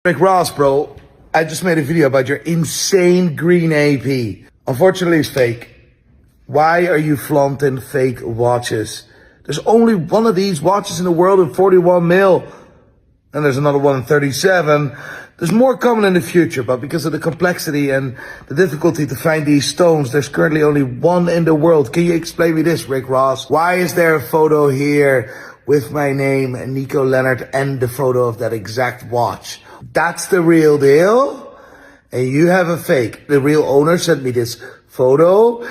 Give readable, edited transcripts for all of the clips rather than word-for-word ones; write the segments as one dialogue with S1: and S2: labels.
S1: Rick Ross, bro, I just made a video about your insane green AP. Unfortunately, it's fake. Why are you flaunting fake watches? There's only one of these watches in the world in 41 mil. And there's another one in 37. There's more coming in the future, but because of the complexity and the difficulty to find these stones, there's currently only one in the world. Can you explain me this, Rick Ross? Why is there a photo here with my name, Nico Leonard, and the photo of that exact watch? That's the real deal? And you have a fake. The real owner sent me this photo,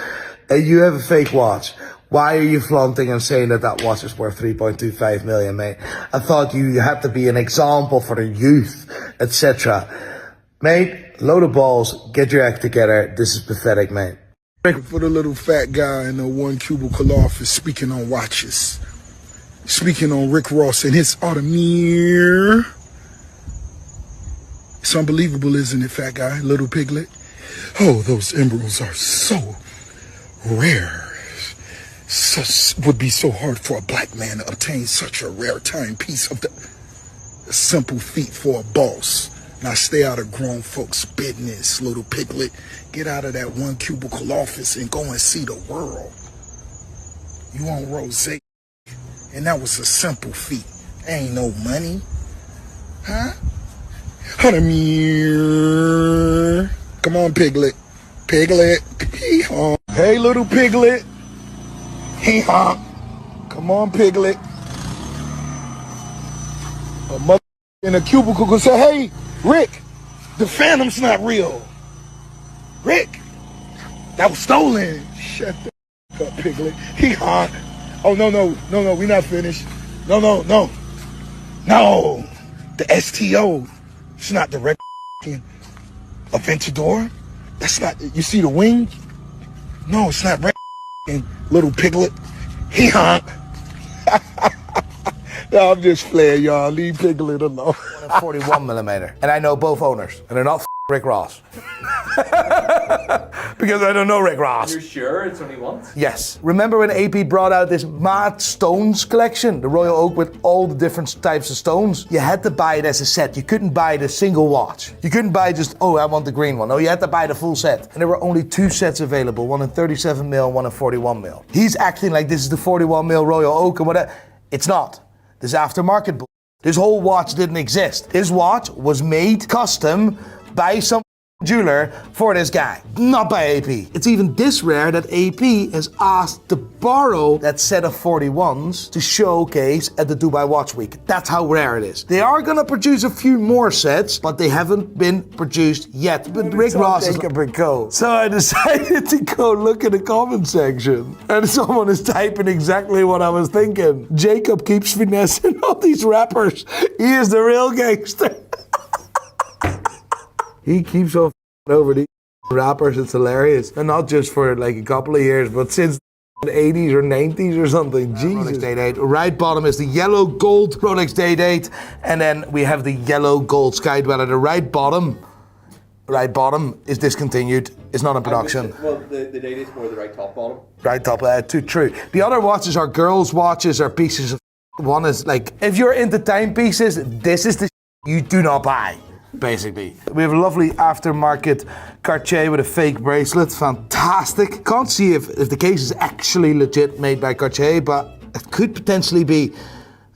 S1: and you have a fake watch. Why are you flaunting and saying that that watch is worth 3.25 million, mate? I thought you had to be an example for the youth, etc. Mate, load of balls, get your act together. This is pathetic, mate.
S2: For the little fat guy in the one cubicle office speaking on watches. Speaking on Rick Ross and his Audemars. It's unbelievable, isn't it, fat guy, little piglet? Oh, those emeralds are so rare. Would be so hard for a black man to obtain such a rare timepiece of the simple feat for a boss. Now stay out of grown folks' business, little piglet. Get out of that one cubicle office and go and see the world. You want rosé, and that was a simple feat. Ain't no money, huh? Audemars. Come on, piglet. Piglet. Hee-haw. Hey, little piglet. Hee-haw. Come on, piglet. A mother in a cubicle could say, hey, Rick, the Phantom's not real. Rick, that was stolen. Shut the up, piglet. Hee-haw. Oh, no, we're not finished. No. The STO. It's not the red Aventador. That's not, you see the wing? No, it's not red little piglet. Hee-haw. No, I'm just playing, y'all. Leave Piglet alone.
S1: 41 millimeter. And I know both owners. And they're not Rick Ross. Because I don't know Rick Ross.
S3: You're sure it's only once?
S1: Yes. Remember when AP brought out this mad stones collection? The Royal Oak with all the different types of stones? You had to buy it as a set. You couldn't buy the single watch. You couldn't buy just, oh, I want the green one. No, you had to buy the full set. And there were only two sets available. One in 37 mil, one in 41 mil. He's acting like this is the 41 mil Royal Oak and whatever. It's not. This aftermarket bull. This whole watch didn't exist. This watch was made custom by some jeweler for this guy, not by AP. It's even this rare that AP has asked to borrow that set of 41s to showcase at the Dubai Watch Week. That's how rare it is. They are gonna produce a few more sets, but they haven't been produced yet. But Rick Ross is a big go. So I decided to go look at the comment section, and someone is typing exactly what I was thinking. Jacob keeps finessing all these rappers. He is the real gangster. He keeps on over these rappers, it's hilarious. And not just for like a couple of years, but since the 80s or 90s or something. Jesus. Rolex Day Date. Right bottom is the yellow gold Rolex Day Date. And then we have the yellow gold Sky Dweller. The right bottom is discontinued. It's not in production.
S3: Well, the Day Date's more the right top bottom.
S1: Right top, too true. The other watches are girls' watches or pieces of one is like, if you're into timepieces, this is the you do not buy. Basically. We have a lovely aftermarket Cartier with a fake bracelet. Fantastic. Can't see if the case is actually legit made by Cartier, but it could potentially be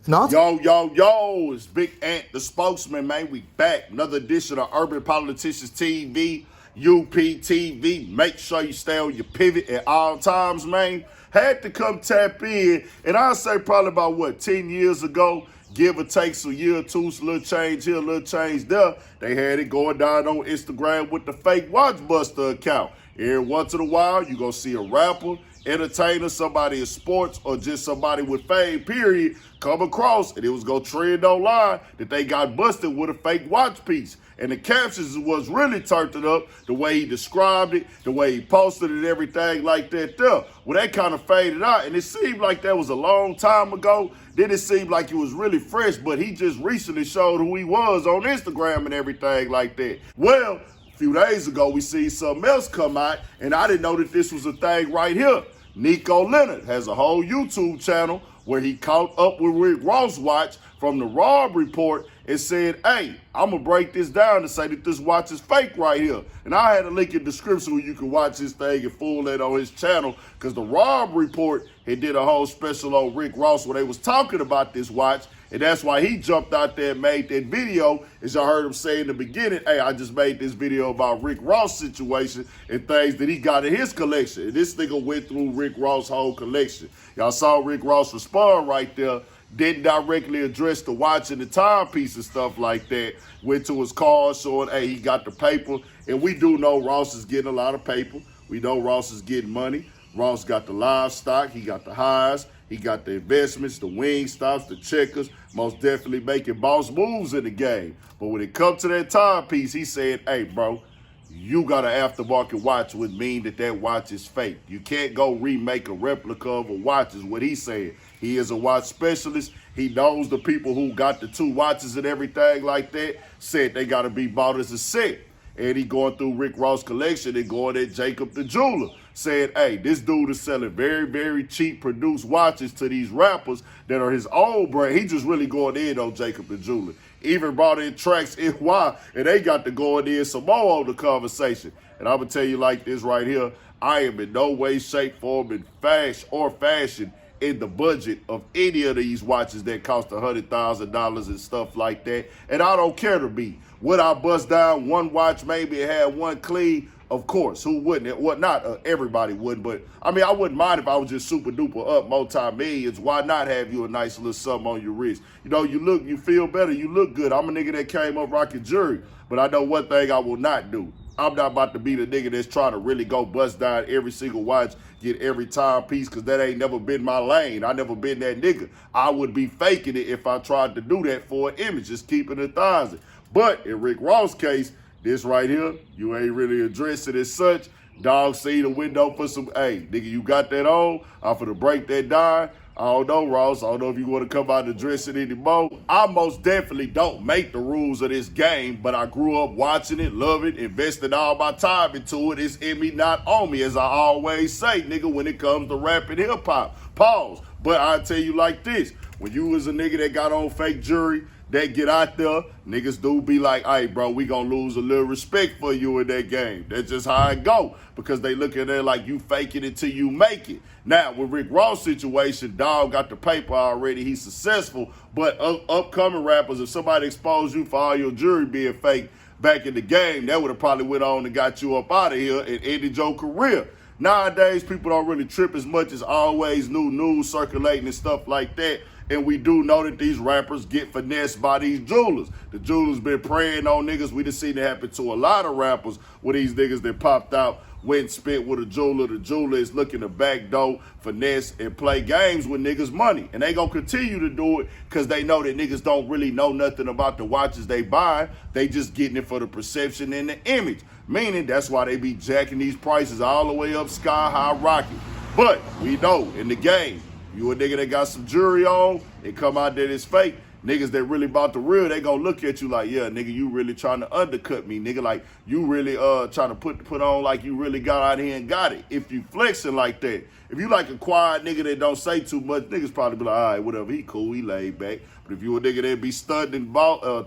S1: not.
S4: Yo, it's Big Ant, the spokesman, man. We back. Another edition of Urban Politicians TV, UPTV. Make sure you stay on your pivot at all times, man. Had to come tap in, and I'll say probably about, 10 years ago, give or take a year or two, a little change here, a little change there. They had it going down on Instagram with the fake Watchbuster account. Every once in a while, you're going to see a rapper, entertainer, somebody in sports, or just somebody with fame, period, come across, and it was going to trend online that they got busted with a fake watch piece. And the captions was really turned it up, the way he described it, the way he posted it, everything like that there. Well, that kind of faded out, and it seemed like that was a long time ago. Then it seemed like it was really fresh, but he just recently showed who he was on Instagram and everything like that. Well, a few days ago, we see something else come out, and I didn't know that this was a thing right here. Nico Leonard has a whole YouTube channel where he caught up with Rick Ross watch from the Rob Report and said, hey, I'm going to break this down to say that this watch is fake right here. And I had a link in the description where you can watch this thing and fool that on his channel, because the Rob Report had did a whole special on Rick Ross where they was talking about this watch. And that's why he jumped out there and made that video. As y'all heard him say in the beginning, hey, I just made this video about Rick Ross' situation and things that he got in his collection. And this nigga went through Rick Ross' whole collection. Y'all saw Rick Ross respond right there. Didn't directly address the watch and the timepiece and stuff like that. Went to his car showing, hey, he got the paper. And we do know Ross is getting a lot of paper. We know Ross is getting money. Ross got the livestock. He got the highs. He got the investments, the wing stops, the checkers, most definitely making boss moves in the game. But when it comes to that timepiece, he said, hey, bro, you got an aftermarket watch would mean that that watch is fake. You can't go remake a replica of a watch is what he said. He is a watch specialist. He knows the people who got the two watches and everything like that, said they got to be bought as a set. And he going through Rick Ross' collection and going at Jacob the jeweler, saying, hey, this dude is selling very, very cheap produced watches to these rappers that are his own brand. He just really going in on Jacob the jeweler. Even brought in Tracks NY, and they got to going in some more on the conversation. And I'm going to tell you like this right here. I am in no way, shape, form, and fashion in the budget of any of these watches that cost $100,000 and stuff like that. And I don't care to be. Would I bust down one watch maybe and have one clean? Of course, who wouldn't? Well, not everybody would, but I mean, I wouldn't mind if I was just super duper up multi-millions. Why not have you a nice little something on your wrist? You know, you feel better, you look good. I'm a nigga that came up rocking jewelry, but I know one thing I will not do. I'm not about to be the nigga that's trying to really go bust down every single watch, get every timepiece, because that ain't never been my lane. I never been that nigga. I would be faking it if I tried to do that for an image, just keeping it 1,000. But in Rick Ross' case, this right here, you ain't really addressed it as such. Dog see the window for some, hey, nigga, you got that on? I'm finna break that down. I don't know, Ross. I don't know if you want to come out and address it anymore. I most definitely don't make the rules of this game, but I grew up watching it, love it, invested all my time into it. It's in me, not on me, as I always say, nigga, when it comes to rap and hip-hop. Pause. But I'll tell you like this. When you was a nigga that got on fake jewelry, that get out there, niggas do be like, hey, bro, we gonna lose a little respect for you in that game. That's just how it go, because they look at it like you faking it till you make it. Now, with Rick Ross' situation, dog got the paper already. He's successful, but upcoming rappers, if somebody exposed you for all your jewelry being fake back in the game, that would have probably went on and got you up out of here and ended your career. Nowadays, people don't really trip as much as always new news circulating and stuff like that. And we do know that these rappers get finessed by these jewelers. The jewelers been preying on niggas. We done seen it happen to a lot of rappers with these niggas that popped out, went and spent with a jeweler. The jeweler is looking to backdoor, finesse, and play games with niggas' money. And they gonna continue to do it because they know that niggas don't really know nothing about the watches they buy. They just getting it for the perception and the image. Meaning that's why they be jacking these prices all the way up sky high rocket. But we know in the game, you a nigga that got some jewelry on and come out there that's fake, niggas that really bought the real, they gonna look at you like, yeah, nigga, you really trying to undercut me, nigga. Like, you really trying to put on like you really got out here and got it. If you flexing like that. If you like a quiet nigga that don't say too much, niggas probably be like, all right, whatever, he cool, he laid back. But if you a nigga that be stunting,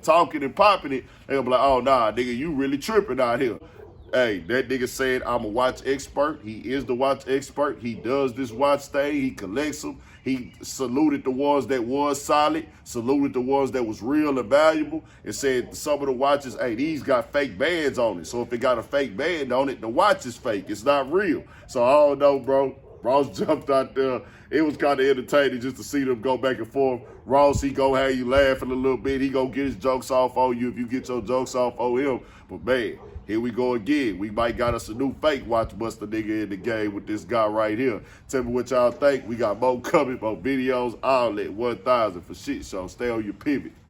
S4: talking and popping it, they gonna be like, oh, nah, nigga, you really tripping out here. Hey, that nigga said, I'm a watch expert. He is the watch expert. He does this watch thing. He collects them. He saluted the ones that was solid, saluted the ones that was real and valuable, and said some of the watches, hey, these got fake bands on it. So if it got a fake band on it, the watch is fake. It's not real. So I don't know, bro. Ross jumped out there. It was kind of entertaining just to see them go back and forth. Ross, he go have you laughing a little bit. He go get his jokes off on you if you get your jokes off on him. But, man, here we go again. We might got us a new fake watch buster nigga in the game with this guy right here. Tell me what y'all think. We got more coming, more videos, all at 1,000 for shit show. Stay on your pivot.